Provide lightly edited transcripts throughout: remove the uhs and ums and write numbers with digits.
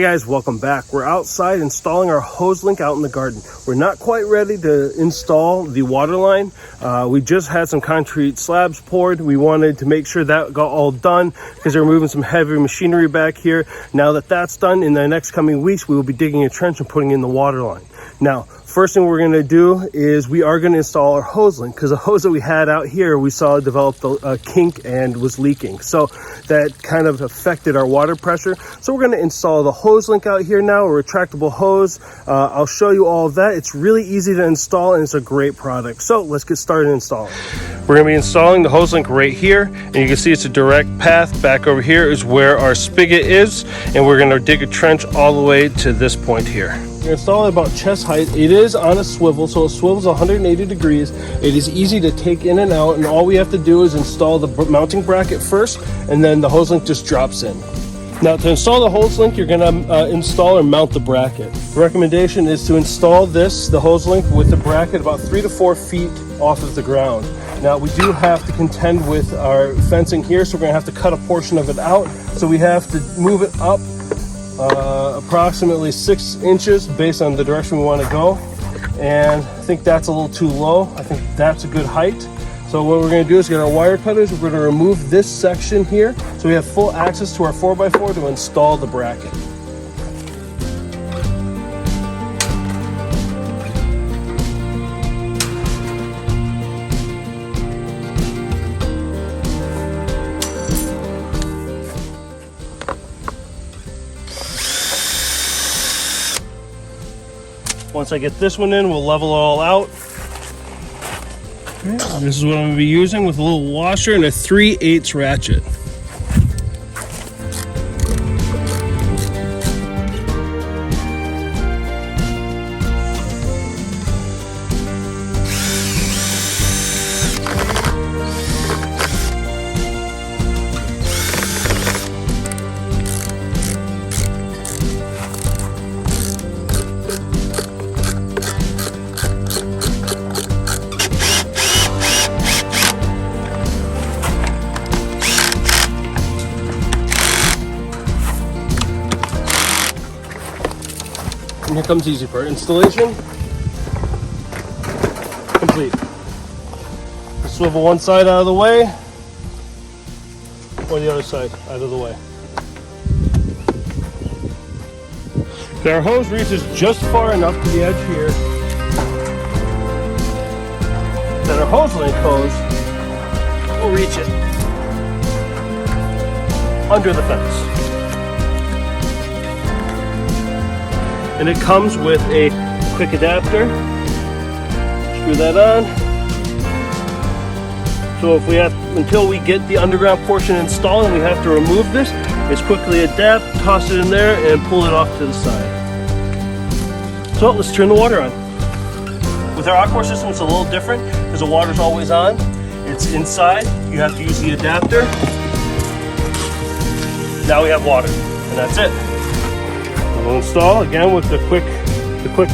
Hey guys, welcome back. We're outside installing our Hoselink out in the garden. We're not quite ready to install the water line. We just had some concrete slabs poured. We wanted to make sure that got all done because they're moving some heavy machinery back here. Now that that's done, in the next coming weeks, we will be digging a trench and putting in the water line. Now, first thing we're going to do is we are going to install our Hoselink because the hose that we had out here, we saw developed a kink and was leaking. So that kind of affected our water pressure. So we're going to install the Hoselink out here now, a retractable hose. I'll show you all of that. It's really easy to install and it's a great product. So let's get started installing. We're going to be installing the Hoselink right here, and you can see it's a direct path. Back over here is where our spigot is, and we're going to dig a trench all the way to this point here. You're installing about chest height. It is on a swivel, so it swivels 180 degrees. It is easy to take in and out, and all we have to do is install the mounting bracket first, and then the Hoselink just drops in. Now, to install the Hoselink, you're going to install or mount the bracket. The recommendation is to install the Hoselink with the bracket about 3 to 4 feet off of the ground. Now, we do have to contend with our fencing here, so we're going to have to cut a portion of it out. So we have to move it up approximately 6 inches based on the direction we want to go. And I think that's a little too low. I think that's a good height. So what we're going to do is get our wire cutters. We're going to remove this section here so we have full access to our 4x4 to install the bracket. Once I get this one in, we'll level it all out. This is what I'm going to be using with a little washer and a 3/8 ratchet. And here comes the easy part. Installation complete. Swivel one side out of the way, or the other side out of the way. Okay, our hose reaches just far enough to the edge here that our Hoselink hose will reach it under the fence. And it comes with a quick adapter. Screw that on. So if we have, until we get the underground portion installed and we have to remove this, just quickly adapt, toss it in there, and pull it off to the side. So let's turn the water on. With our Aquor system, it's a little different because the water's always on. It's inside. You have to use the adapter. Now we have water, and that's it. We'll install again with the quick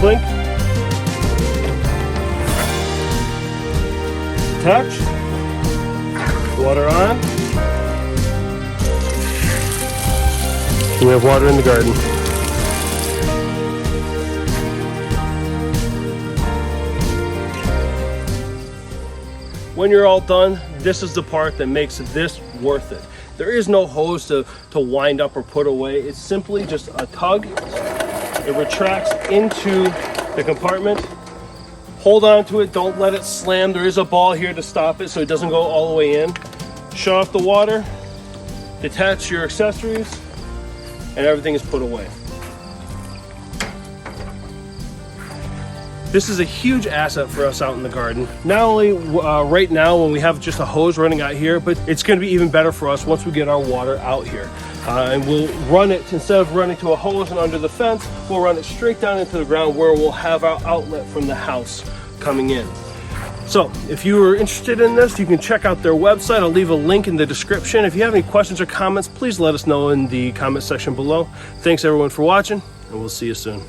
link. Attach. Water on. And we have water in the garden. When you're all done, this is the part that makes this worth it. There is no hose to wind up or put away. It's simply just a tug. It retracts into the compartment. Hold on to it, don't let it slam. There is a ball here to stop it so it doesn't go all the way in. Shut off the water, detach your accessories, and everything is put away. This is a huge asset for us out in the garden. Not only right now when we have just a hose running out here, but it's going to be even better for us once we get our water out here. And we'll run it, instead of running to a hose and under the fence, we'll run it straight down into the ground where we'll have our outlet from the house coming in. So if you are interested in this, you can check out their website. I'll leave a link in the description. If you have any questions or comments, please let us know in the comment section below. Thanks everyone for watching, and we'll see you soon.